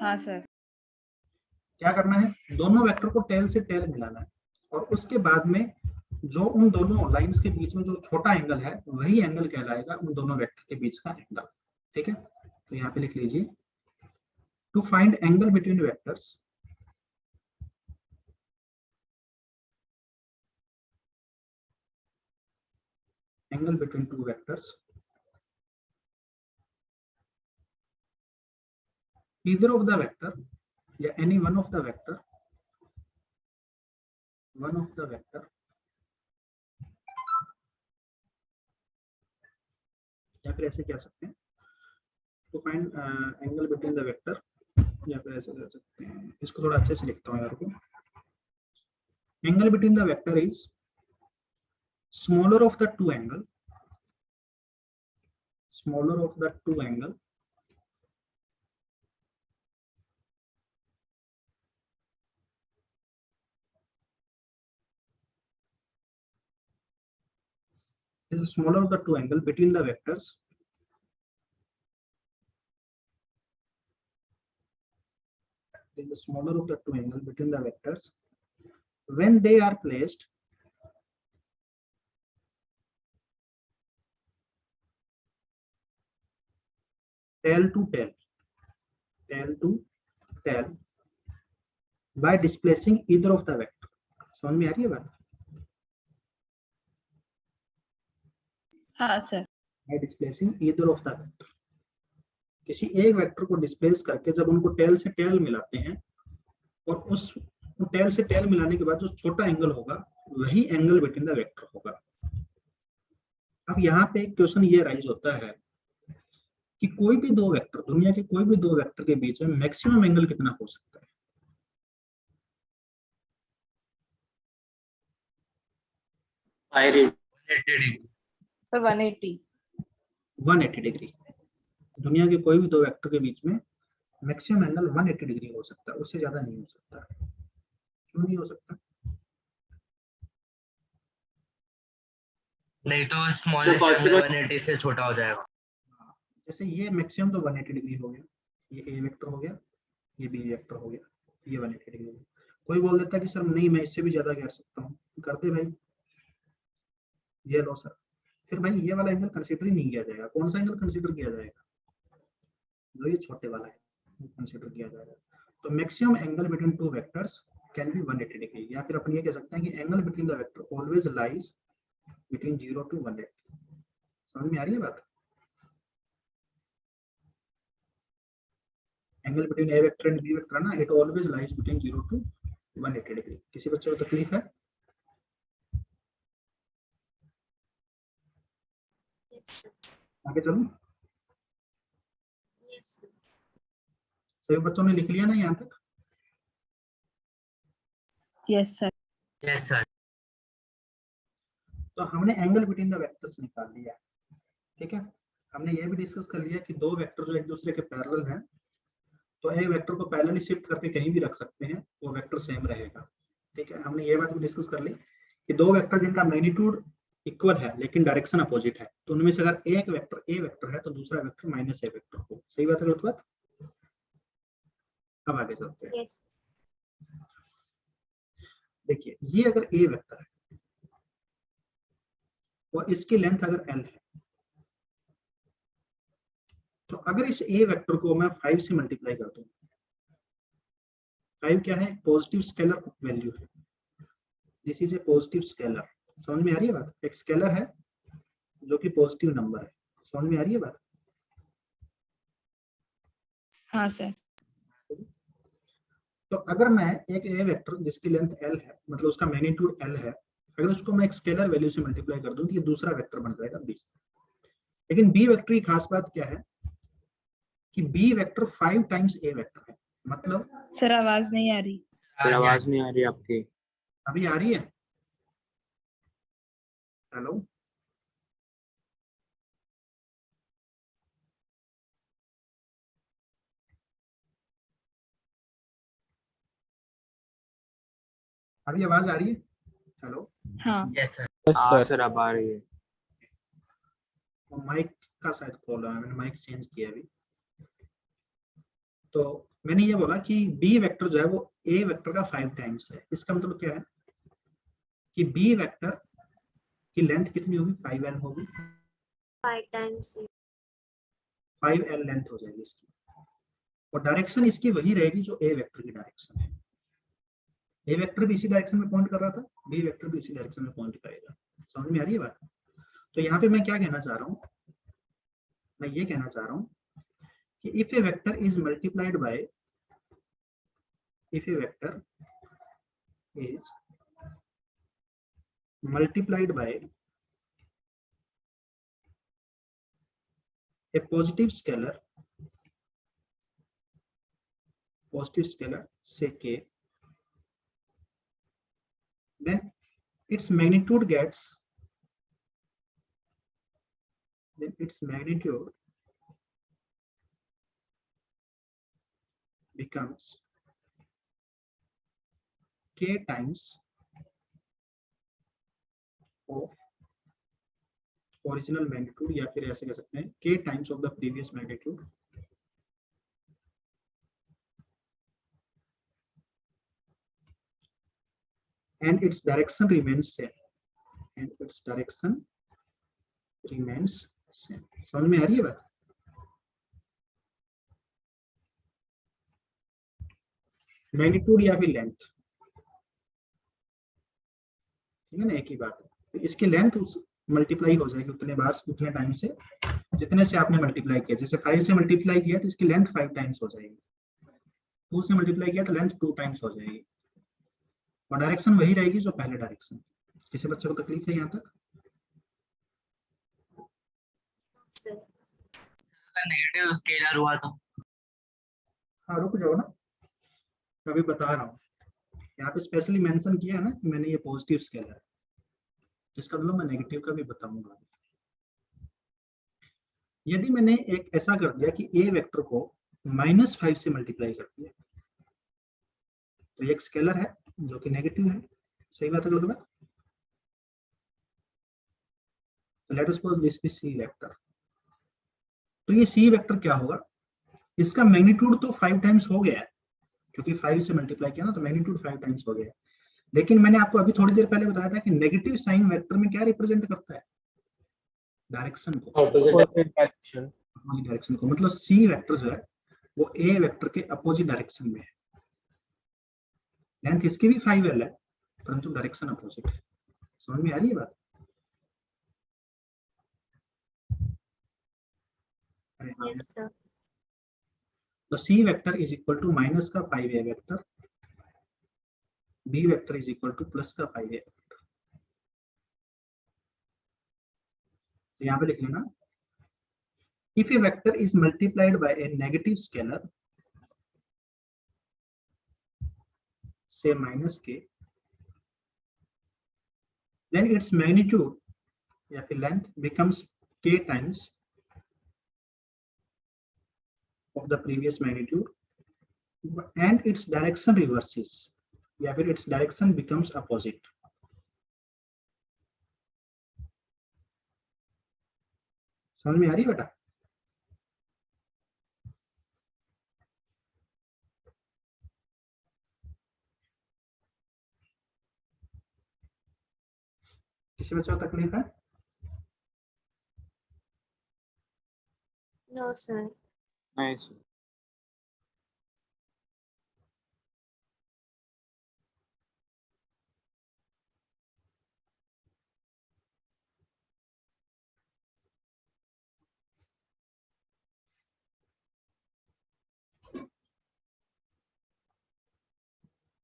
हाँ सर। क्या करना है, दोनों वेक्टर को टेल से टेल मिलाना है और उसके बाद में जो उन दोनों लाइंस के बीच में जो छोटा एंगल है वही एंगल कहलाएगा उन दोनों वेक्टर के बीच का एंगल। ठीक है, तो यहाँ पे लिख लीजिए to find angle between vectors, angle between two vectors, either of the vector या any one of the vector या फिर ऐसे कह सकते हैं to find angle between the vector, या फिर ऐसे कह सकते हैं, इसको थोड़ा अच्छे से लिखता हूँ यार को, angle between the vector is smaller of the two angle, smaller of the two angle is the smaller of the two angle between the vectors is the smaller of the two angle between the vectors when they are placed tail to tail by displacing either of the vector। समझ में आ रही है बात? हाँ sir. by displacing either of the vector, किसी एक वेक्टर को डिस्प्लेस करके जब उनको टेल से टेल मिलाते हैं और उस टेल से टेल मिलाने के बाद जो छोटा एंगल होगा वही एंगल बिटवीन द वेक्टर होगा। अब यहाँ पे एक क्वेश्चन ये राइज होता है कि कोई भी दो वेक्टर, दुनिया के कोई भी दो वेक्टर के बीच में मैक्सिमम एंगल कितना हो सकता है? सर 180। 180 डिग्री। दुनिया के कोई भी दो वेक्टर के बीच में मैक्सिमम एंगल 180 डिग्री हो सकता है, उससे ज्यादा नहीं हो सकता। क्यों नहीं हो सकता? नहीं तो स्मॉलेस्ट 180 से छोटा हो जाएगा। जैसे ये मैक्सिमम तो 180 डिग्री हो गया, ये ए वेक्टर हो गया, ये बी वेक्टर हो गया, ये 180 डिग्री हो गया। कोई बोल देता है कि सर नहीं मैं इससे भी ज्यादा कर सकता हूँ, करते भाई, ये लो सर, फिर भाई ये वाला एंगल कंसीडर ही नहीं किया जाएगा। कौन सा एंगल कंसीडर किया जाएगा? जो ये छोटे वाला है वो कंसीडर किया जाएगा। तो maximum angle between two vectors can be 180 degree, या फिर अपन ये कह सकते हैं कि angle between the vector always lies between 0 to 180। समझ में आ रही है बात? Angle between A vector and B vector ना, it always lies between 0 to 180 degree. किसी बच्चे को तकलीफ है? आगे चलो। सभी बच्चों ने लिख लिया ना यहाँ तक? Yes sir. Yes sir. तो हमने एंगल बिटवीन द वेक्टर्स निकाल लिया, ठीक है। हमने ये भी डिस्कस कर लिया कि दो वेक्टर जो एक दूसरे के पैरेलल हैं, तो एक वेक्टर को पैरेलली शिफ्ट करके कहीं भी रख सकते हैं, वो वेक्टर सेम रहेगा, ठीक है। हमने ये बात भी डिस्कस कर ली कि दो वेक्टर जिनका मैग्नीट्यूड इक्वल है लेकिन डायरेक्शन अपोजिट है, तो उनमें से अगर एक वेक्टर ए वेक्टर है तो दूसरा वेक्टर माइनस ए वेक्टर हो। सही बात है गलत बात? अब आगे चलते हैं। देखिए ये अगर ए वेक्टर है और इसकी लेंथ अगर एल है, तो अगर इस ए वेक्टर को मैं 5 से मल्टीप्लाई कर दूं, 5 क्या है? पॉजिटिव स्केलर वैल्यू है। This is a positive scalar. समझ में आ रही है बात? एक स्केलर है जो कि पॉजिटिव नंबर है। समझ में आ रही है बात? हाँ सर। तो अगर मैं एक ए वेक्टर जिसकी लेंथ एल है, मतलब उसका मैग्नीट्यूड एल है, अगर उसको मैं एक स्केलर वैल्यू से मल्टीप्लाई कर दूं तो ये दूसरा वेक्टर बन जाएगा बी। लेकिन बी वेक्टर की खास बात क्या है कि बी वेक्टर 5 टाइम्स ए वेक्टर है। मतलब सर आवाज नहीं आ रही। आवाज नहीं आ रही आपकी। अभी आ रही है? हेलो, अभी आवाज आ रही है? हेलो, हाँ। Yes sir. हाँ सर अब आ रही है। माइक का शायद प्रॉब्लम है, मैंने माइक चेंज किया अभी। तो मैंने ये बोला कि बी वेक्टर जो है वो ए वेक्टर का 5 टाइम्स है। इसका मतलब क्या है कि बी वेक्टर कि लेंथ कितनी होगी, 5l होगी, 5 times 5l लेंथ हो जाएगी इसकी, और डायरेक्शन इसकी वही रहेगी जो ए वेक्टर की डायरेक्शन है। ए वेक्टर भी इसी डायरेक्शन में पॉइंट कर रहा था, बी वेक्टर भी इसी डायरेक्शन में पॉइंट करेगा। समझ में आ रही है बात? तो यहाँ पे मैं क्या कहना चाह रहा हूँ, मैं ये कहना चाह रहा हूँ कि if A vector is multiplied by, if A vector is multiplied by a positive scalar say k, then its magnitude becomes k times of original magnitude, या फिर ऐसे कह सकते हैं k times of the previous magnitude, and its direction remains same, समझ में आ रही है बात? मैग्नीट्यूड या फिर लेंथ, ठीक है ना, एक ही बात है। तो इसकी लेंथ मल्टीप्लाई हो जाएगी उतने बार, उतने टाइम से जितने से आपने मल्टीप्लाई किया। जैसे 5 से मल्टीप्लाई किया तो इसकी लेंथ 5 टाइम्स हो जाएगी, 2 से मल्टीप्लाई किया तो लेंथ 2 टाइम्स हो जाएगी, और डायरेक्शन वही रहेगी जो पहले डायरेक्शन। किसी बच्चे को तकलीफ है यहाँ तक? sir. नेगेटिव स्केलर हुआ तो हाँ रुक जाओ ना, अभी बता रहा हूँ। यहाँ पे स्पेशली मेंशन किया है ना कि मैंने ये पॉजिटिव स्केलर है, इसका मतलब मैं नेगेटिव का भी बताऊंगा। यदि मैंने एक ऐसा कर दिया कि ए वेक्टर को -5 से मल्टीप्लाई कर दिया, तो ये एक स्केलर है जो कि नेगेटिव है, सही बात है गलत बात? तो let us suppose this B C vector, तो ये सी वेक्टर क्या होगा, इसका मैग्नीट्यूड तो 5 टाइम्स हो गया है, क्योंकि 5 से मल्टीप्लाई किया ना, तो मैग्नीट्यूड 5 टाइम्स हो गया है। लेकिन मैंने आपको अभी थोड़ी देर पहले बताया था कि नेगेटिव साइन वेक्टर में क्या रिप्रेजेंट करता है, डायरेक्शन को, डायरेक्शन को, मतलब सी वेक्टर जो है वो ए वेक्टर के अपोजिट डायरेक्शन में है। लेंथ इसकी भी 5l है, परंतु डायरेक्शन अपोजिट है। समझ में आ रही है बात? Yes sir. तो C vector is equal to minus का 5a vector, B vector is equal to plus का 5a वेक्टर। तो यहाँ पे लिख लेना, if a vector is multiplied by a negative scalar say -k, then its magnitude या फिर length becomes k times of the previous magnitude, and its direction reverses, या फिर its direction becomes opposite। समझ में आ रही है बेटा? किसी बच्चे को तकलीफ है? No sir. नहीं सर।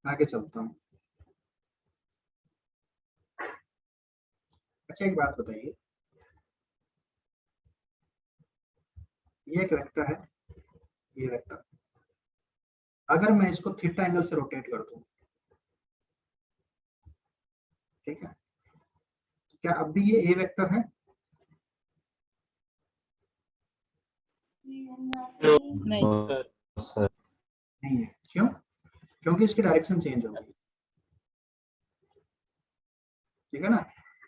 आगे चलता हूँ। अच्छा एक बात बताइए, ये एक वेक्टर है, ये वेक्टर, अगर मैं इसको थीटा एंगल से रोटेट कर दूं, ठीक है, तो क्या अब भी ये ए वेक्टर है? नहीं नहीं है। क्यों? क्योंकि इसकी डायरेक्शन चेंज हो गई, ठीक है ना,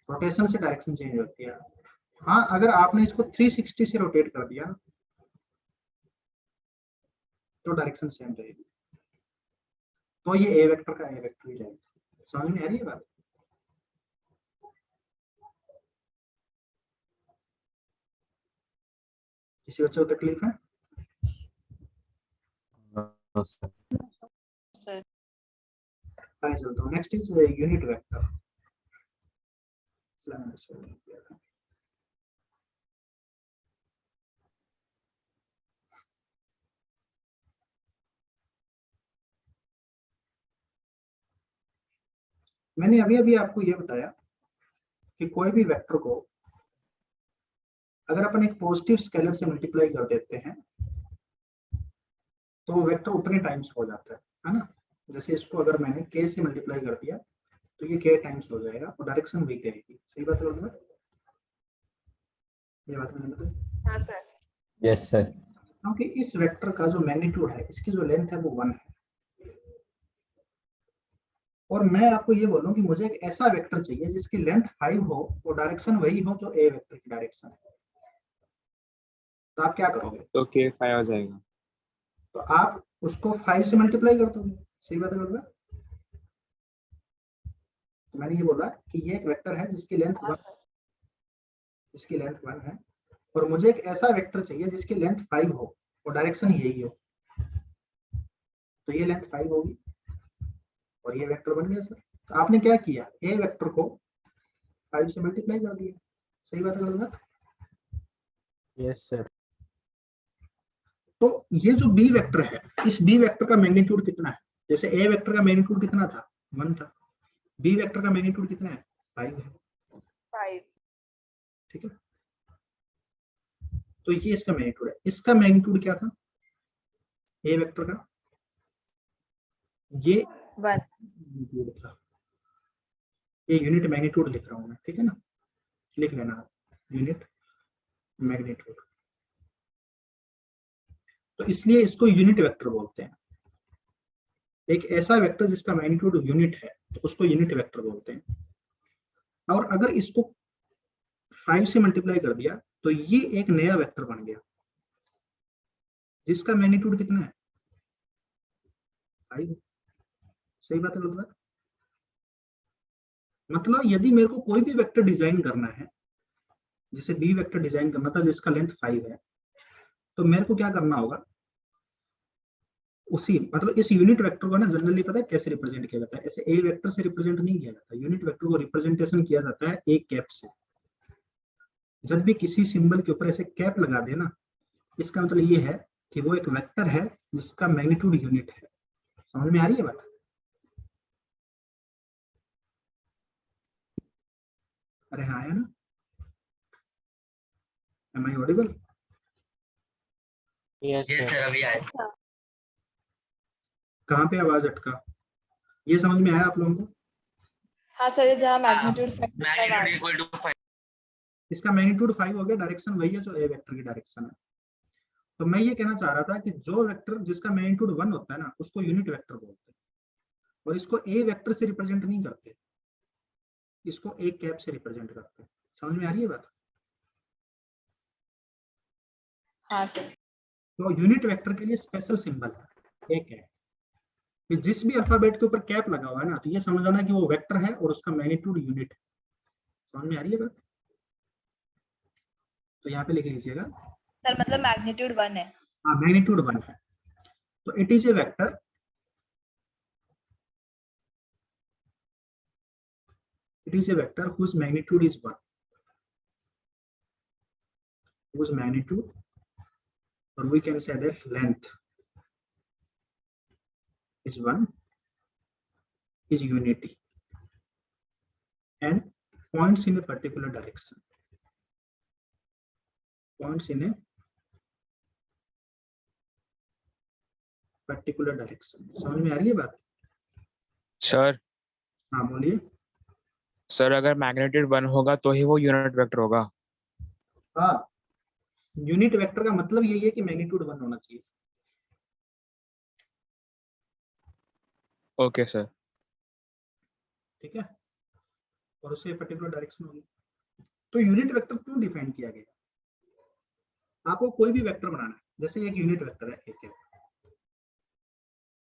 रोटेशन से डायरेक्शन चेंज होती है। हाँ अगर आपने इसको 360 से रोटेट कर दिया तो डायरेक्शन सेम रहेगी, तो ये ए वेक्टर का ए वेक्टर ही रहेगा। समझ में आ रही है बात? किसी बच्चे को तकलीफ है? सर आगे चलता हूँ। Next is unit vector. मैंने अभी अभी आपको ये बताया कि कोई भी वेक्टर को अगर अपन एक पॉजिटिव स्केलर से मल्टीप्लाई कर देते हैं तो वो वेक्टर उतने टाइम्स हो जाता है ना। जैसे इसको अगर मैंने k से मल्टीप्लाई कर दिया तो ये k टाइम्स हो जाएगा और डायरेक्शन वही रहेगी। सही बात है बंधु? ये बात मैंने बताई। हाँ सर। Yes sir. क्योंकि इस वेक्टर का जो मैग्नीट्यूड है, इसकी जो लेंथ है वो 1 है, और मैं आपको ये बोलूं कि मुझे एक ऐसा वेक्टर चाहिए जिसकी लेंथ 5 हो और डायरेक्शन वही हो जो ए वेक्टर की डायरेक्शन है। तो आप क्या करोगे? तो k 5 आ जाएगा। तो आप उसको 5 से मल्टीप्लाई कर दोगे। सही बात है बंधु? तो मैंने ये बोला कि ये एक वेक्टर है जिसकी लेंथ 1 है और मुझे एक ऐसा वेक्टर चाहिए जिसकी लेंथ 5 हो और डायरेक्शन यही हो। तो ये लेंथ 5 होगी और ये वेक्टर बन गया सर। तो आपने क्या किया? ए वेक्टर को 5 से मल्टीप्लाई कर दिया। सही बात है गलत? Yes sir. तो ये जो बी वेक्टर है, इस बी वेक्टर का मैग्नीट्यूड कितना है? जैसे ए वेक्टर का मैग्नीट्यूड कितना था? 1 था। बी वेक्टर का मैग्नीट्यूड कितना है? 5 है। 5। ठीक है, तो ये इसका मैग्नीट्यूड है। इसका मैग्नीट्यूड क्या था ए वेक्टर का? ये 1। मैग्नीट्यूड था। ये यूनिट मैग्नीट्यूड लिख रहा हूं मैं, ठीक है ना, लिख लेना आप यूनिट मैग्नीट्यूड। तो इसलिए इसको यूनिट वेक्टर बोलते हैं। एक ऐसा वेक्टर जिसका मैग्नीट्यूड यूनिट है तो उसको यूनिट वेक्टर बोलते हैं। और अगर इसको 5 से मल्टीप्लाई कर दिया तो ये एक नया वेक्टर बन गया जिसका मैग्नीट्यूड कितना है? 5। सही बात है गलत? मतलब यदि मेरे को कोई भी वेक्टर डिजाइन करना है, जैसे बी वेक्टर डिजाइन करना था जिसका लेंथ 5 है, तो मेरे को क्या करना होगा? उसी मतलब इस यूनिट वेक्टर को ना जनरली पता है कैसे रिप्रेजेंट किया जाता है? ऐसे ए वेक्टर से रिप्रेजेंट नहीं किया जाता। यूनिट वेक्टर को रिप्रेजेंटेशन किया जाता है ए कैप से। जब भी किसी सिंबल के ऊपर ऐसे कैप लगा देना, इसका मतलब ये है कि वो एक वेक्टर है जिसका मैग्नीट्यूड यूनिट है। समझ में आ रही है बात? अरे हाँ, है ना? Am I audible? Yes yes sir. Sir अभी आया। कहाँ पे आवाज अटका? ये समझ में आया आप लोगों को? हाँ सर, जहाँ मैग्नीट्यूड मैग्नीट्यूड इक्वल टू 5। इसका मैग्नीट्यूड 5 हो गया, डायरेक्शन वही है जो ए वेक्टर की डायरेक्शन है। तो मैं ये कहना चाह रहा था कि जो वेक्टर जिसका मैग्नीट्यूड 1 होता है ना, उसको यूनिट वेक्टर बोलते हैं और इसको ए वेक्टर से रिप्रेजेंट नहीं करते, इसको ए कैप से रिप्रेजेंट करते हैं। समझ में आ रही है बात? हाँ सर। तो यूनिट वेक्टर के लिए स्पेशल सिंबल है एक है कि जिस भी अल्फाबेट के ऊपर कैप लगा हुआ है ना, तो ये समझ आना कि वो वेक्टर है और उसका मैग्नीट्यूड यूनिट है। समझ में आ रही है बात? तो यहाँ पे लिख लीजिएगा। सर मतलब मैग्नीट्यूड 1 है। हाँ, मैग्नीट्यूड 1 है। तो it is a vector whose magnitude is 1, whose magnitude, or we can say that length is 1, is unity, and points in a particular direction. Points in a particular direction. समझ में आ रही है बात? सर हाँ बोलिए। सर अगर मैग्नीट्यूड 1 होगा तो ही वो यूनिट वेक्टर होगा। हाँ, यूनिट वेक्टर का मतलब यही है कि मैग्नीट्यूड 1 होना चाहिए। Okay sir. ठीक है, और उससे पर्टिकुलर डायरेक्शन होगी। तो यूनिट वेक्टर क्यों डिफाइन किया गया? आपको कोई भी वेक्टर बनाना है, जैसे एक यूनिट वेक्टर है एक है,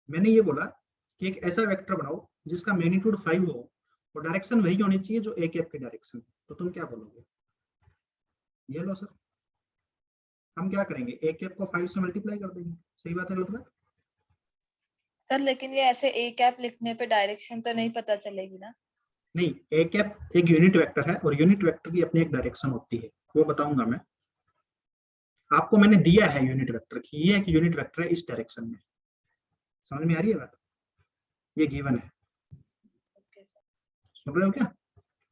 मैंने ये बोला कि एक ऐसा वेक्टर बनाओ जिसका मैग्नीट्यूड 5 हो और डायरेक्शन वही होनी चाहिए जो ए कैप की डायरेक्शन है। तो तुम क्या बोलोगे? ये लो सर, हम क्या करेंगे, ए कैप को 5 से मल्टीप्लाई कर देंगे। सही बात है गलत बात? सर लेकिन ये ऐसे ए कैप लिखने पे डायरेक्शन तो नहीं पता चलेगी ना? नहीं, ए कैप एक यूनिट वेक्टर है और यूनिट वेक्टर की अपनी एक डायरेक्शन होती है, वो बताऊंगा मैं आपको। मैंने दिया है यूनिट वेक्टर की, ये एक यूनिट वेक्टर है इस डायरेक्शन में। समझ में आ रही है बात? ये गिवन है, सुन रहे हो क्या?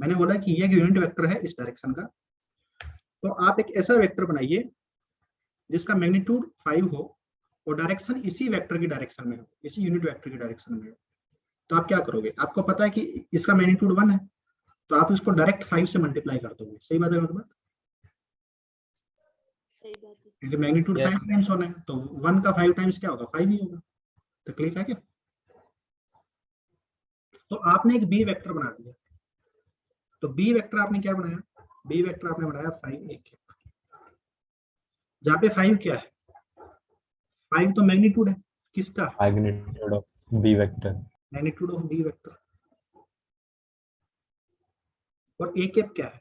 मैंने बोला कि ये एक यूनिट वेक्टर है इस डायरेक्शन का। तो आप एक ऐसा वेक्टर बनाइए जिसका मैग्नीट्यूड 5 हो और डायरेक्शन इसी वेक्टर की डायरेक्शन में हो, इसी यूनिट वेक्टर की डायरेक्शन में हो। तो आप क्या करोगे, आपको पता है कि इसका मैग्नीट्यूड 1 है, तो आप इसको डायरेक्ट 5 से मल्टीप्लाई कर दोगे। सही बात है गलत बात? सही बात है। क्योंकि मैग्नीट्यूड 5 Yes. टाइम्स होना है, तो 1 का 5 टाइम्स क्या होगा, 5 ही होगा। तकलीफ है क्या? तो आपने एक बी वेक्टर बना दिया। तो बी वेक्टर आपने क्या बनाया, बी वेक्टर आपने बनाया 5 एक, जहाँ पे 5 क्या है, 5 तो मैग्नीट्यूड है किसका, magnitude of B vector. Magnitude of B vector. और ए कैप क्या है,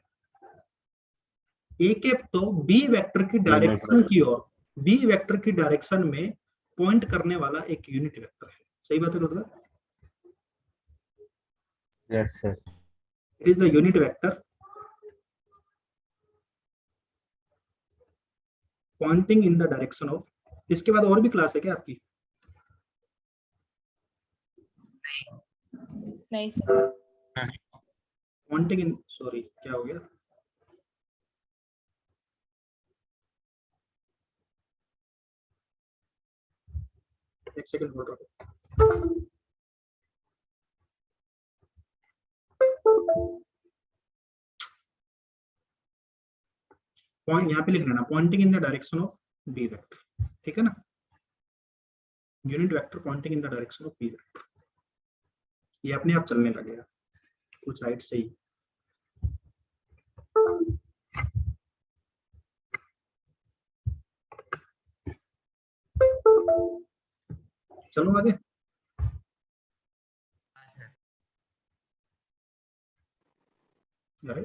ए कैप तो बी वेक्टर की डायरेक्शन की ओर, बी वेक्टर की डायरेक्शन में पॉइंट करने वाला एक यूनिट वेक्टर है। सही बात है मतलब? Yes, sir. It is the unit vector pointing in the direction of. इसके बाद और भी क्लास है क्या आपकी? नहीं सर। पॉइंटिंग इन, सॉरी क्या हो गया, एक सेकंड बोल रहा हूँ। पॉइंट यहाँ पे लिख लेना, pointing in the direction of B vector, ठीक है ना? Unit vector pointing in the direction of B vector, ये अपने आप चलने लगेगा कुछ हाइट से ही। चलो आगे। अरे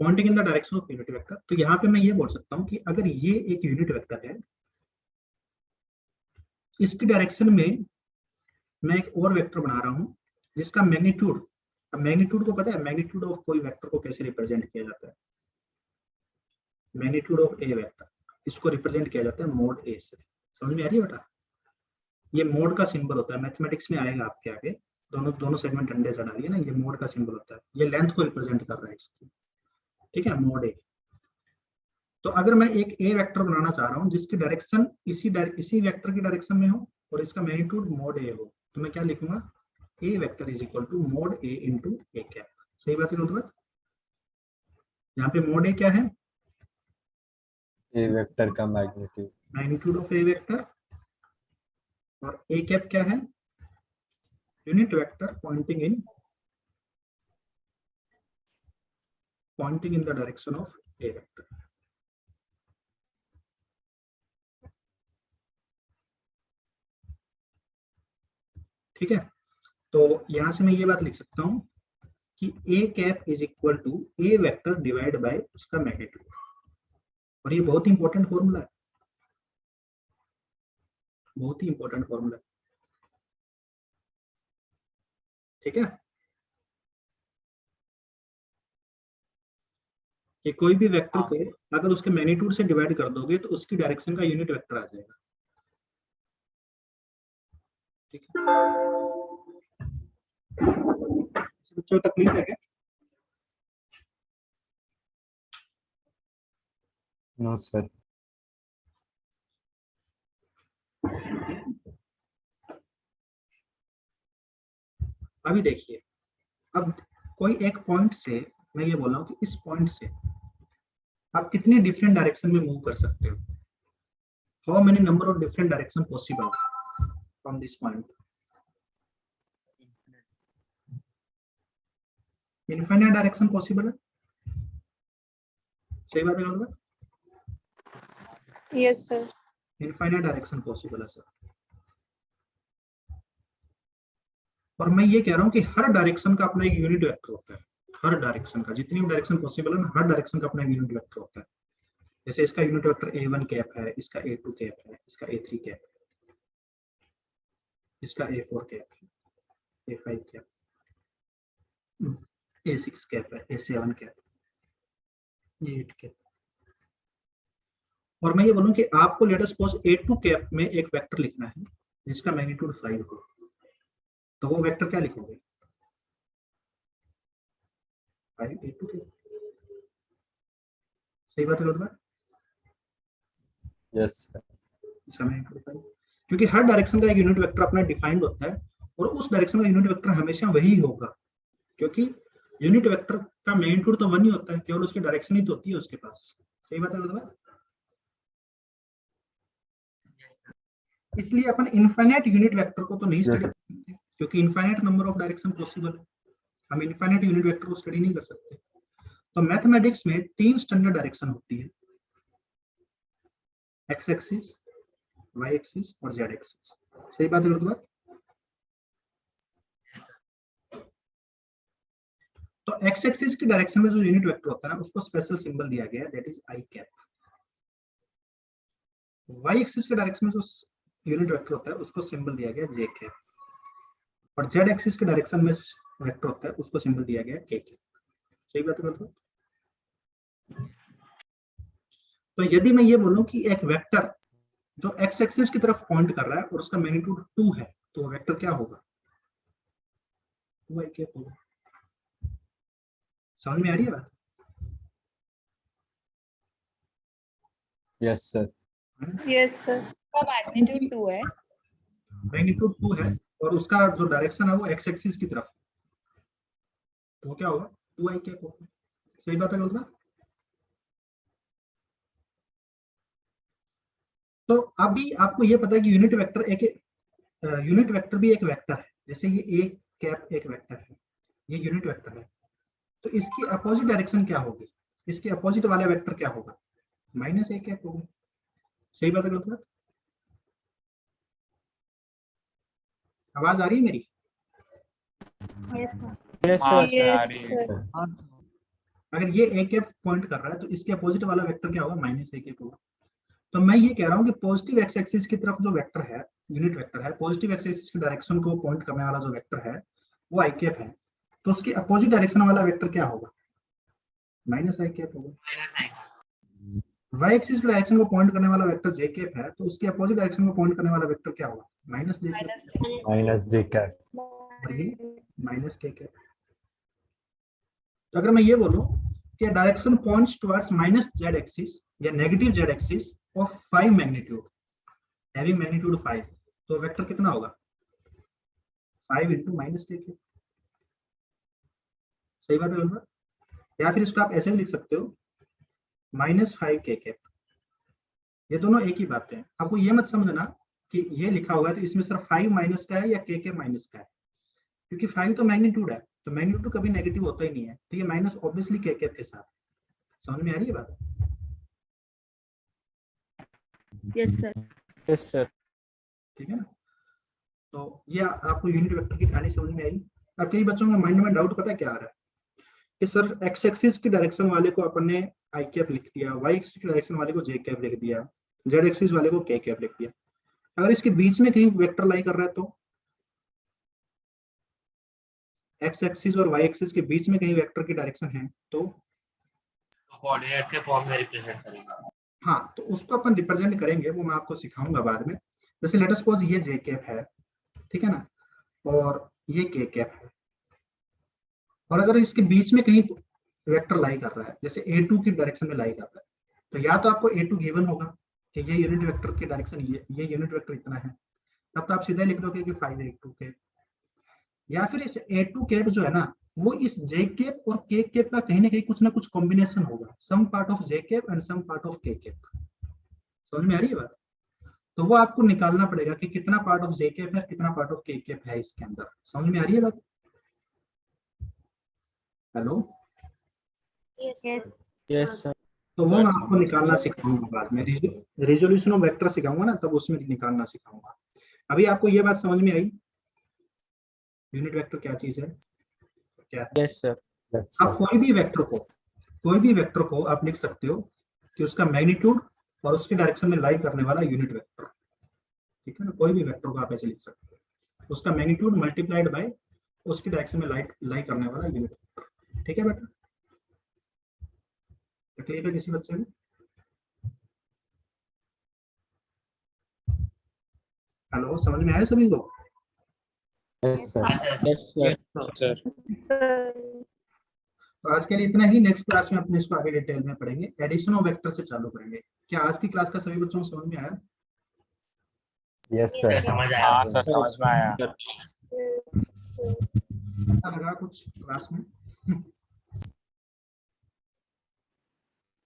Poynting in the direction of unit vector. तो यहाँ पे मैं ये बोल सकता हूँ कि अगर ये एक यूनिट वेक्टर है, इसकी डायरेक्शन में मैं एक और वेक्टर बना रहा हूँ जिसका मैग्नीट्यूड, अब मैग्नीट्यूड को पता है, मैग्नीट्यूड ऑफ कोई वेक्टर को कैसे रिप्रेजेंट किया जाता है, मैग्नीट्यूड ऑफ ए वेक्टर, इसको रिप्रेजेंट किया जाता है मोड ए से। समझ में आ रही है बेटा? ये मोड का सिंबल होता है, मैथमेटिक्स में आएगा आपके आगे, दोनों सेगमेंट अंडे से डालिए ना, ये मोड का सिंबल होता है, ये लेंथ को रिप्रेजेंट कर रहा है इसकी, ठीक है, मोड ए। तो अगर मैं एक ए वेक्टर बनाना चाह रहा हूँ जिसकी डायरेक्शन इसी वेक्टर की डायरेक्शन में हो और इसका मैग्नीट्यूड मोड ए हो, तो मैं क्या लिखूंगा, A vector is equal to mod A into A cap. सही बात है मतलब? यहाँ पे मोड ए क्या है, A vector का magnitude. Magnitude of A vector, और ए कैप क्या है, unit vector pointing in the direction of A vector. ठीक है, तो यहां से मैं ये बात लिख सकता हूं कि A cap is equal to A vector divide by उसका मैग्नीट्यूड, और ये बहुत ही इंपॉर्टेंट फॉर्मूला है, बहुत ही इंपॉर्टेंट फॉर्मूला है, ठीक है? कि कोई भी वेक्टर को अगर उसके मैग्नीट्यूड से डिवाइड कर दोगे तो उसकी डायरेक्शन का यूनिट वेक्टर आ जाएगा, ठीक है? बच्चों को तकलीफ है क्या? No, sir. अभी देखिए, अब कोई एक पॉइंट से, मैं ये बोल रहा हूँ कि इस पॉइंट से आप कितने डिफरेंट डायरेक्शन में मूव कर सकते हो, how many number of different direction possible from this point, infinite direction possible है। सही बात है गलत बात? Yes sir. Infinite direction possible है सर। और मैं ये कह रहा हूँ कि हर डायरेक्शन का अपना एक यूनिट वेक्टर होता है, हर डायरेक्शन का, जितनी भी डायरेक्शन पॉसिबल है ना, हर डायरेक्शन का अपना एक यूनिट वेक्टर होता है। जैसे इसका यूनिट वेक्टर A1 कैप है, इसका A2 कैप है, इसका A3 कैप है, इसका A4 कैप है, A5 कैप, A6 कैप है, A7 कैप, A8 कैप। और मैं ये बोलूं कि आपको late us suppose A2 cap में एक वेक्टर लिखना है जिसका मैग्नीट्यूड 5 हो, तो वो वेक्टर क्या लिखोगे? 5 A2 कैप। सही बात है लोग? Yes sir. इसका मैग्नीट्यूड 5, क्योंकि हर डायरेक्शन का एक यूनिट वेक्टर अपना डिफाइंड होता है और उस डायरेक्शन का यूनिट वेक्टर हमेशा वही होगा, क्योंकि यूनिट वेक्टर का मैग्नीट्यूड तो 1 ही होता है, केवल उसकी डायरेक्शन ही तो होती है उसके पास। सही बात है लोग? इसलिए अपन इनफाइनाइट यूनिट वेक्टर को तो नहीं स्टडी कर सकते, क्योंकि infinite number of direction possible है, हम इनफाइनाइट यूनिट वेक्टर को स्टडी नहीं कर सकते। तो मैथमेटिक्स में 3 स्टैंडर्ड डायरेक्शन होती है, एक्स एक्सिस, वाई एक्सिस और जेड एक्सिस। सही बात है लोग? तो एक्स एक्सिस की डायरेक्शन में जो यूनिट वेक्टर होता है ना, उसको स्पेशल सिंबल दिया गया है, that is I cap. Y axis के डायरेक्शन में जो यूनिट वेक्टर होता है उसको सिंबल दिया गया जे कैप, और जेड एक्सिस के डायरेक्शन में वेक्टर होता है उसको सिंबल दिया गया के कैप। सही बात है मतलब? तो यदि मैं ये बोलूं कि एक वेक्टर जो एक्स एक्सिस की तरफ पॉइंट कर रहा है और उसका मैग्नीट्यूड 2 है, तो वेक्टर क्या होगा? 2i कैप होगा। समझ में आ रही है बात? Yes sir. यस सर, का मैग्नीट्यूड 2 है। मैग्नीट्यूड 2 है और उसका जो डायरेक्शन है वो एक्स एक्सिस की तरफ, तो वो क्या होगा? 2i कैप होगा। सही बात है बोलना? तो अभी आपको ये पता है कि यूनिट वेक्टर यूनिट वेक्टर भी एक वेक्टर है। जैसे ये ए कैप एक वेक्टर है, ये यूनिट वेक्टर है, तो इसकी अपोजिट डायरेक्शन क्या होगी? इसके अपोजिट वाला वेक्टर क्या होगा? माइनस ए कैप होगा। सही बात है गलत? आवाज आ रही है मेरी? अगर ये ए कैप पॉइंट कर रहा है तो इसके अपोजिट वाला वेक्टर क्या होगा? माइनस ए कैप होगा। तो मैं ये कह रहा हूँ कि पॉजिटिव एक्स एक्सिस की तरफ जो वेक्टर है, यूनिट वेक्टर है, पॉजिटिव एक्स एक्सिस की डायरेक्शन को पॉइंट करने वाला जो वेक्टर है वो आई कैप है, तो उसके अपोजिट डायरेक्शन वाला वेक्टर क्या होगा? माइनस आई कैप होगा। वाई एक्सिस की डायरेक्शन को पॉइंट करने वाला वेक्टर जे कैप है, तो उसके अपोजिट डायरेक्शन को पॉइंट करने वाला वेक्टर क्या होगा? माइनस जे कैप, माइनस जे कैप, और ये माइनस के कैप। तो अगर मैं ये बोलूं कि direction points towards minus Z axis या negative Z axis of 5 magnitude, having magnitude 5, तो वेक्टर कितना होगा? 5 इंटू माइनस के कैप। सही बात है बिल्कुल? या फिर इसको आप ऐसे भी लिख सकते हो, माइनस 5 के कैप। ये दोनों एक ही बात है। आपको ये मत समझना कि ये लिखा हुआ है तो इसमें सिर्फ 5 माइनस का है या के कैप माइनस का है, क्योंकि 5 तो मैग्नीट्यूड है, तो मैग्नीट्यूड कभी नेगेटिव होता ही नहीं है, तो ये माइनस ऑब्वियसली के कैप के साथ। समझ में आ रही है बात? Yes sir. Yes sir. ठीक है ना? तो ये आपको यूनिट वेक्टर की कहानी समझ में आई। अब कई बच्चों के माइंड में डाउट पता है क्या आ रहा है कि सर एक्स एक्सिस की डायरेक्शन वाले को अपन ने आई कैप लिख दिया, वाई एक्सिस की डायरेक्शन वाले को जे कैप लिख दिया, जेड एक्सिस वाले को के कैप लिख दिया, अगर इसके बीच में कहीं वेक्टर लाई कर रहा है तो एक्स एक्सिस और वाई एक्सिस के बीच में कहीं वेक्टर की डायरेक्शन है तो कोऑर्डिनेट के फॉर्म में रिप्रेजेंट करेंगे। हाँ, तो उसको अपन रिप्रेजेंट करेंगे, वो मैं आपको सिखाऊंगा बाद में। जैसे लेट अस सपोज ये जे कैप है, ठीक है ना, और ये के कैप है, और अगर इसके बीच में कहीं वेक्टर लाई कर रहा है, जैसे A2 की डायरेक्शन में लाई कर रहा है, तो या तो आपको A2 गिवन होगा कि ये यूनिट वेक्टर की डायरेक्शन ये यूनिट वेक्टर इतना है, तब तो आप सीधा लिख दोगे कि 5 A2 कैप, या फिर इस A2 कैप जो है ना वो इस जे कैप और के कैप का कहीं ना कहीं कुछ ना कुछ कॉम्बिनेशन होगा, some part of J cap and some part of K cap. समझ में आ रही है बात? तो वो आपको निकालना पड़ेगा कि कितना पार्ट ऑफ जे कैप है, कितना पार्ट ऑफ के कैप है इसके अंदर। समझ में आ रही है बात? Hello? Yes sir. Yes sir. तो वो मैं आपको निकालना सिखाऊंगा बाद में, रिजोल्यूशन ऑफ वेक्टर सिखाऊंगा ना, तब उसमें निकालना सिखाऊंगा। अभी आपको ये बात समझ में आई? यूनिट वेक्टर क्या चीज है? क्या? Yes sir. Yes, अब sir. कोई भी वेक्टर को आप लिख सकते हो कि उसका मैग्नीट्यूड और उसके डायरेक्शन में लाई करने वाला यूनिट वेक्टर, ठीक है ना। कोई भी वेक्टर को आप ऐसे लिख सकते हो, उसका मैग्नीट्यूड मल्टीप्लाइड बाय उसके डायरेक्शन में लाई करने वाला यूनिट वेक्टर, ठीक है बेटा। तकलीफ है किसी बच्चे में? हेलो, समझ में आया सभी को? Yes, sir. Yes sir. तो आज के लिए इतना ही। नेक्स्ट क्लास में अपने इसको आगे डिटेल में पढ़ेंगे, एडिशन ऑफ वेक्टर से चालू करेंगे। क्या आज की क्लास का सभी बच्चों को समझ में आया? Yes, sir. समझ आया हाँ सर, समझ में आया। अच्छा लगा कुछ क्लास में?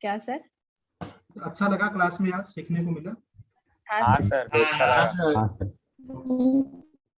क्या सर? अच्छा लगा क्लास में आज सीखने को मिला? हाँ हाँ सर। सर, अच्छा लगा। हाँ, sir.